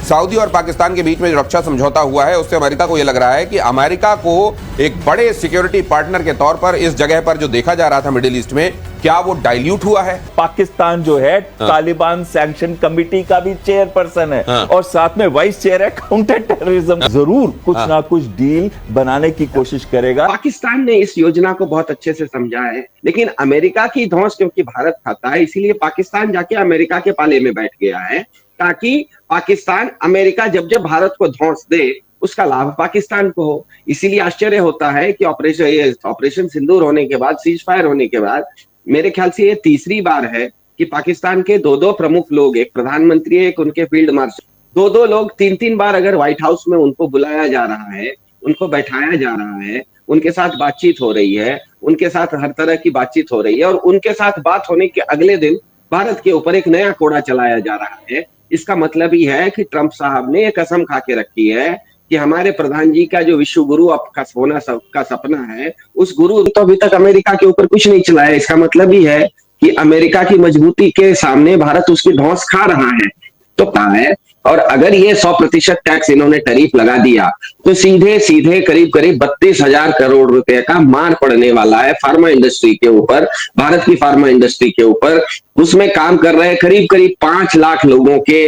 Saudi और पाकिस्तान के बीच में जो रक्षा समझौता हुआ है उससे अमेरिका को यह लग रहा है कि अमेरिका को एक बड़े सिक्योरिटी पार्टनर के तौर पर इस जगह पर जो देखा जा रहा था मिडिल ईस्ट में, क्या वो डाइल्यूट हुआ है? पाकिस्तान जो है तालिबान सैंक्शन कमेटी का भी चेयरपर्सन है और साथ में वाइस चेयर है काउंटर टेररिज्म। जरूर कुछ ना कुछ डील बनाने की कोशिश करेगा। पाकिस्तान ने इस योजना को बहुत अच्छे से समझा है, लेकिन अमेरिका की धौंस क्योंकि भारत खाता है, इसीलिए पाकिस्तान जाके अमेरिका के पाले में बैठ गया है, ताकि पाकिस्तान अमेरिका जब जब भारत को धौंस दे उसका लाभ पाकिस्तान को हो। इसीलिए आश्चर्य होता है कि ऑपरेशन सिंदूर होने के बाद, सीज फायर होने के बाद, मेरे ख्याल से ये तीसरी बार है कि पाकिस्तान के दो प्रमुख लोग, एक प्रधानमंत्री एक उनके फील्ड मार्शल, दो लोग तीन बार अगर व्हाइट हाउस में उनको बुलाया जा रहा है, उनको बैठाया जा रहा है, उनके साथ बातचीत हो रही है, उनके साथ हर तरह की बातचीत हो रही है, और उनके साथ बात होने के अगले दिन भारत के ऊपर एक नया कोड़ा चलाया जा रहा है। इसका मतलब ही है कि ट्रंप साहब ने एक कसम खा के रखी है कि हमारे प्रधान जी का जो विश्व गुरु का होना का सपना है, उस गुरु तो अभी तक अमेरिका के ऊपर कुछ नहीं चलाया। इसका मतलब ही है कि अमेरिका की मजबूती के सामने भारत उसकी धौंस खा रहा है, तो कहा है। और अगर ये 100% टैक्स इन्होंने टैरिफ लगा दिया तो सीधे सीधे करीब 32,000 करोड़ रुपए का मार पड़ने वाला है फार्मा इंडस्ट्री के ऊपर, भारत की फार्मा इंडस्ट्री के ऊपर। उसमें काम कर रहे करीब 5 लाख लोगों के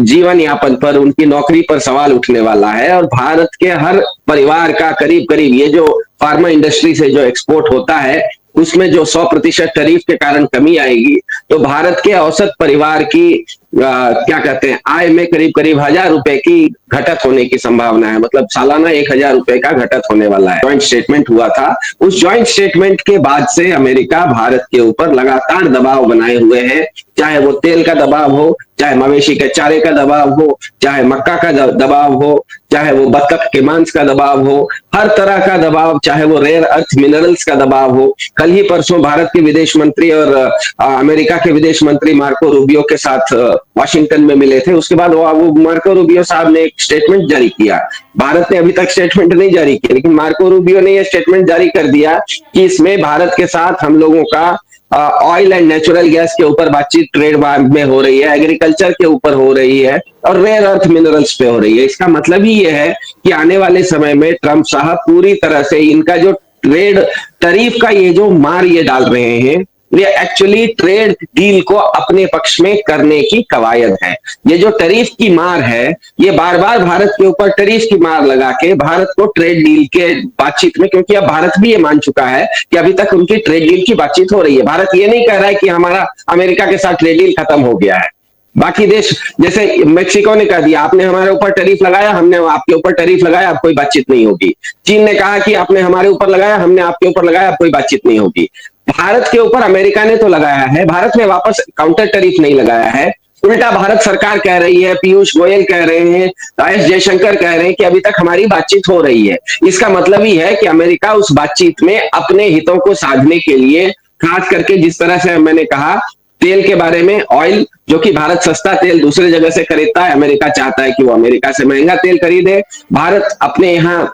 जीवन यापन पर, उनकी नौकरी पर सवाल उठने वाला है। और भारत के हर परिवार का करीब ये जो फार्मा इंडस्ट्री से जो एक्सपोर्ट होता है उसमें जो 100% टैरिफ के कारण कमी आएगी, तो भारत के औसत परिवार की क्या कहते हैं आय में करीब 1,000 रुपए की घटत होने की संभावना है। मतलब सालाना 1,000 रुपए का घटत होने वाला है। ज्वाइंट स्टेटमेंट हुआ था, उस ज्वाइंट स्टेटमेंट के बाद से अमेरिका भारत के ऊपर लगातार दबाव बनाए हुए है, चाहे वो तेल का दबाव हो, चाहे मवेशी के चारे का दबाव हो, चाहे मक्का का दबाव हो, चाहे वो बतख के मांस का दबाव हो, हर तरह का दबाव, चाहे वो रेयर अर्थ मिनरल्स का दबाव हो। कल ही परसों भारत के विदेश मंत्री और अमेरिका के विदेश मंत्री मार्को रूबियो के साथ वाशिंगटन में मिले थे। उसके बाद वो मार्को रूबियो साहब ने एक स्टेटमेंट जारी किया। भारत ने अभी तक स्टेटमेंट नहीं जारी किया, लेकिन मार्को रूबियो ने यह स्टेटमेंट जारी कर दिया कि इसमें भारत के साथ हम लोगों का ऑयल एंड नेचुरल गैस के ऊपर बातचीत ट्रेड में हो रही है, एग्रीकल्चर के ऊपर हो रही है और रेयर अर्थ मिनरल्स पे हो रही है। इसका मतलब ही यह है कि आने वाले समय में ट्रंप साहब पूरी तरह से इनका जो ट्रेड टैरिफ का ये जो मार ये डाल रहे हैं, ये एक्चुअली ट्रेड डील को अपने पक्ष में करने की कवायद है। ये जो टैरिफ की मार है, ये बार बार भारत के ऊपर टैरिफ की मार लगा के भारत को ट्रेड डील के बातचीत में, क्योंकि अब भारत भी ये मान चुका है कि अभी तक उनकी ट्रेड डील की बातचीत हो रही है। भारत ये नहीं कह रहा है कि हमारा अमेरिका के साथ ट्रेड डील खत्म हो गया है। बाकी देश जैसे मेक्सिको ने कह दिया आपने हमारे ऊपर टैरिफ लगाया, हमने आपके ऊपर टैरिफ लगाया, अब कोई बातचीत नहीं होगी। चीन ने कहा कि आपने हमारे ऊपर लगाया, हमने आपके ऊपर लगाया, अब कोई बातचीत नहीं होगी। भारत के ऊपर अमेरिका ने तो लगाया है, भारत ने वापस काउंटर टैरिफ नहीं लगाया है। उल्टा भारत सरकार कह रही है, पीयूष गोयल कह रहे हैं, एस जयशंकर कह रहे हैं कि अभी तक हमारी बातचीत हो रही है। इसका मतलब ही है कि अमेरिका उस बातचीत में अपने हितों को साधने के लिए, खास करके जिस तरह से मैंने कहा तेल के बारे में, ऑयल जो कि भारत सस्ता तेल दूसरे जगह से खरीदता है, अमेरिका चाहता है कि वो अमेरिका से महंगा तेल खरीदे। भारत अपने यहाँ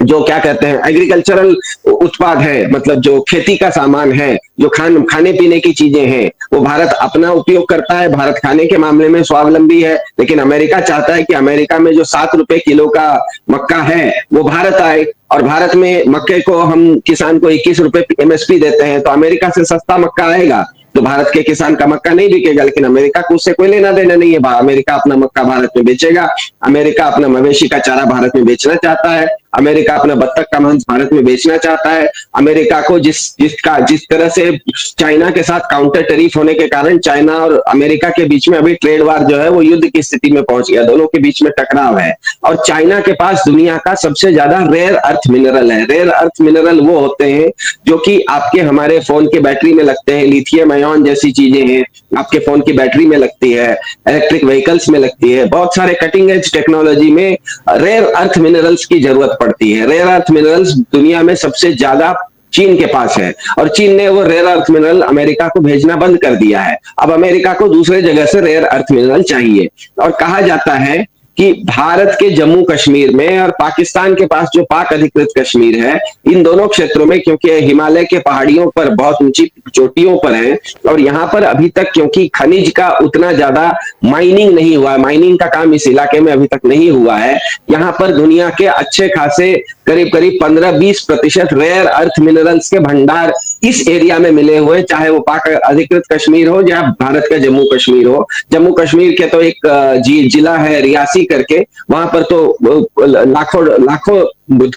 जो क्या कहते हैं एग्रीकल्चरल उत्पाद है, मतलब जो खेती का सामान है, जो खाने पीने की चीजें हैं, वो भारत अपना उपयोग करता है। भारत खाने के मामले में स्वावलंबी है, लेकिन अमेरिका चाहता है कि अमेरिका में जो 7 रुपए किलो का मक्का है वो भारत आए, और भारत में मक्के को हम किसान को 21 रुपए MSP देते हैं, तो अमेरिका से सस्ता मक्का आएगा तो भारत के किसान का मक्का नहीं बिकेगा, लेकिन अमेरिका को उससे कोई लेना देना नहीं है। अमेरिका अपना मक्का भारत में बेचेगा, अमेरिका अपना मवेशी का चारा भारत में बेचना चाहता है, अमेरिका अपना बत्तख का मांस भारत में बेचना चाहता है। अमेरिका को जिस तरह से चाइना के साथ काउंटर टैरिफ होने के कारण चाइना और अमेरिका के बीच में अभी ट्रेड वार जो है वो युद्ध की स्थिति में पहुंच गया, दोनों के बीच में टकराव है। और चाइना के पास दुनिया का सबसे ज्यादा रेयर अर्थ मिनरल है। रेयर अर्थ मिनरल वो होते हैं जो कि आपके हमारे फोन के बैटरी में लगते हैं, लिथियम आयन जैसी चीजें हैं, आपके फोन की बैटरी में लगती है, इलेक्ट्रिक व्हीकल्स में लगती है। बहुत सारे कटिंग एज टेक्नोलॉजी में रेयर अर्थ मिनरल्स की जरूरत पड़ती है। रेयर अर्थ मिनरल्स दुनिया में सबसे ज्यादा चीन के पास है, और चीन ने वो रेयर अर्थ मिनरल अमेरिका को भेजना बंद कर दिया है। अब अमेरिका को दूसरे जगह से रेयर अर्थ मिनरल चाहिए, और कहा जाता है कि भारत के जम्मू कश्मीर में और पाकिस्तान के पास जो पाक अधिकृत कश्मीर है, इन दोनों क्षेत्रों में, क्योंकि हिमालय के पहाड़ियों पर बहुत ऊंची चोटियों पर है और यहाँ पर अभी तक क्योंकि खनिज का उतना ज्यादा माइनिंग नहीं हुआ है, माइनिंग का काम इस इलाके में अभी तक नहीं हुआ है। यहाँ पर दुनिया के अच्छे खासे करीब करीब 15-20% रेयर अर्थ मिनरल्स के भंडार इस एरिया में मिले हुए, चाहे वो पाक अधिकृत कश्मीर हो या भारत का जम्मू कश्मीर हो। जम्मू कश्मीर के तो एक जिला है रियासी करके, वहां पर तो लाखों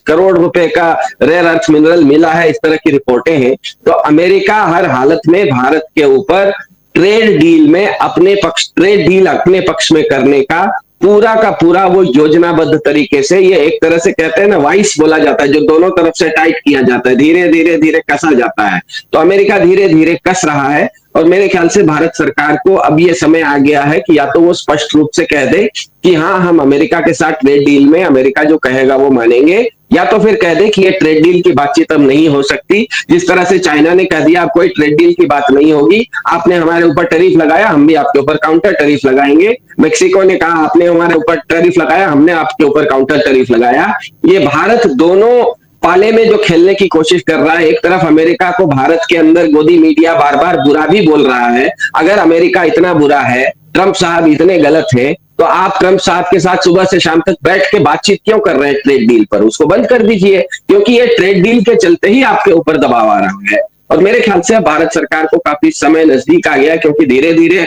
करोड़ रुपए का रेयर अर्थ मिनरल मिला है, इस तरह की रिपोर्टें हैं। तो अमेरिका हर हालत में भारत के ऊपर ट्रेड डील अपने पक्ष में करने का पूरा वो योजनाबद्ध तरीके से, ये एक तरह से कहते हैं ना वाइस बोला जाता है, जो दोनों तरफ से टाइट किया जाता है, धीरे धीरे कसा जाता है। तो अमेरिका धीरे धीरे कस रहा है और मेरे ख्याल से भारत सरकार को अब ये समय आ गया है कि या तो वो स्पष्ट रूप से कह दे कि हाँ, हम अमेरिका के साथ ट्रेड डील में अमेरिका जो कहेगा वो मानेंगे, या तो फिर कह दे कि ये ट्रेड डील की बातचीत अब नहीं हो सकती। जिस तरह से चाइना ने कह दिया अब कोई ट्रेड डील की बात नहीं होगी, आपने हमारे ऊपर टैरिफ लगाया, हम भी आपके ऊपर काउंटर टैरिफ लगाएंगे। मेक्सिको ने कहा आपने हमारे ऊपर टैरिफ लगाया, हमने आपके ऊपर काउंटर टैरिफ लगाया। ये भारत दोनों पाले में जो खेलने की कोशिश कर रहा है, एक तरफ अमेरिका को भारत के अंदर गोदी मीडिया बार बार बुरा भी बोल रहा है। अगर अमेरिका इतना बुरा है, ट्रंप साहब इतने गलत है, तो आप ट्रंप साहब के साथ सुबह से शाम तक बैठ के बातचीत क्यों कर रहे हैं ट्रेड डील पर? उसको बंद कर दीजिए, क्योंकि ये ट्रेड डील के चलते ही आपके ऊपर दबाव आ रहा है। और मेरे ख्याल से भारत सरकार को काफी समय नजदीक आ गया, क्योंकि धीरे धीरे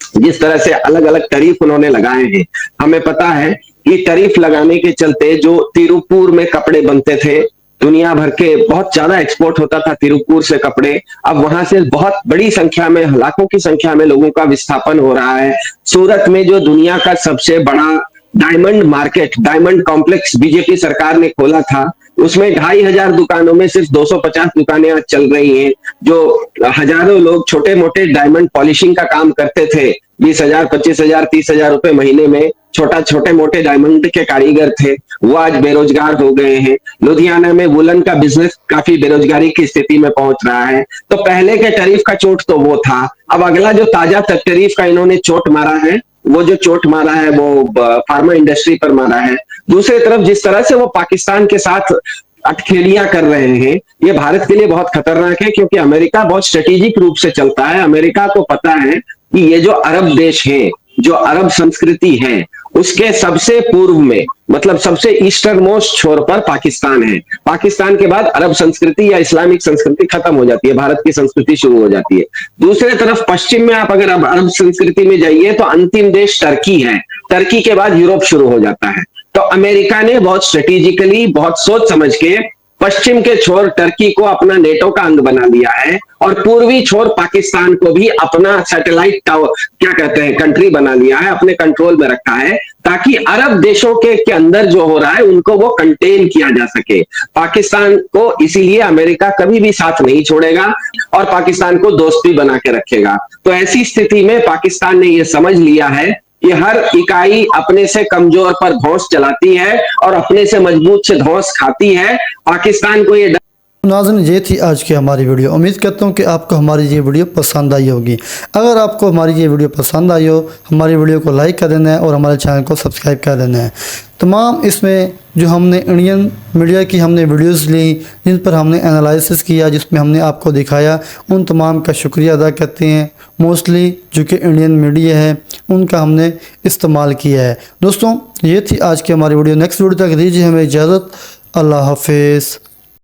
जिस तरह से अलग अलग टैरिफ उन्होंने लगाए हैं, हमें पता है कि टैरिफ लगाने के चलते जो तिरुपुर में कपड़े बनते थे, दुनिया भर के बहुत ज्यादा एक्सपोर्ट होता था तिरुपुर से कपड़े, अब वहां से बहुत बड़ी संख्या में, लाखों की संख्या में लोगों का विस्थापन हो रहा है। सूरत में जो दुनिया का सबसे बड़ा diamond market, diamond complex BJP सरकार ने खोला था, उसमें 2500 दुकानों में सिर्फ 250 दुकानें आज चल रही हैं। जो हजारों लोग छोटे मोटे डायमंड पॉलिशिंग का काम करते थे, 20,000, 25,000, 30,000 रुपए महीने में छोटे मोटे डायमंड के कारीगर थे, वो आज बेरोजगार हो गए हैं। लुधियाना में वुलन का बिजनेस काफी बेरोजगारी की स्थिति में पहुंच रहा है। तो पहले के टैरिफ का चोट तो वो था, अब अगला जो ताजा टैरिफ का इन्होंने चोट मारा है, वो जो चोट मारा है वो फार्मा इंडस्ट्री पर मारा है। दूसरी तरफ जिस तरह से वो पाकिस्तान के साथ अटखेलियां कर रहे हैं, ये भारत के लिए बहुत खतरनाक है, क्योंकि अमेरिका बहुत स्ट्रेटेजिक रूप से चलता है। अमेरिका को पता है कि ये जो अरब देश है, जो अरब संस्कृति है, उसके सबसे पूर्व में, मतलब सबसे ईस्टर्न मोस्ट छोर पर पाकिस्तान है। पाकिस्तान के बाद अरब संस्कृति या इस्लामिक संस्कृति खत्म हो जाती है, भारत की संस्कृति शुरू हो जाती है। दूसरे तरफ पश्चिम में आप अगर अरब संस्कृति में जाइए तो अंतिम देश टर्की है, टर्की के बाद यूरोप शुरू हो जाता है। तो अमेरिका ने बहुत स्ट्रेटेजिकली, बहुत सोच समझ के पश्चिम के छोर टर्की को अपना नेटो का अंग बना लिया है और पूर्वी छोर पाकिस्तान को भी अपना सैटेलाइट क्या कहते हैं कंट्री बना लिया है, अपने कंट्रोल में रखा है, ताकि अरब देशों के अंदर जो हो रहा है उनको वो कंटेन किया जा सके। पाकिस्तान को इसीलिए अमेरिका कभी भी साथ नहीं छोड़ेगा और पाकिस्तान को दोस्त भी बना के रखेगा। तो ऐसी स्थिति में पाकिस्तान ने ये समझ लिया है कि हर इकाई अपने से कमजोर पर धौंस चलाती है और अपने से मजबूत से धौंस खाती है। पाकिस्तान को ये नाज़रीन, ये थी आज की हमारी वीडियो। उम्मीद करता हूँ कि आपको हमारी ये वीडियो पसंद आई होगी। अगर आपको हमारी ये वीडियो पसंद आई हो, हमारी वीडियो को लाइक कर देना है और हमारे चैनल को सब्सक्राइब कर देना है। तमाम इसमें जो हमने इंडियन मीडिया की हमने वीडियोस ली, जिन पर हमने एनालिसिस किया, जिसमें हमने आपको दिखाया, उन तमाम का शुक्रिया अदा करते हैं। मोस्टली जो कि इंडियन मीडिया है उनका हमने इस्तेमाल किया है। दोस्तों, ये थी आज की हमारी वीडियो। नेक्स्ट वीडियो तक दीजिए हमें इजाज़त। अल्लाह हाफिज़।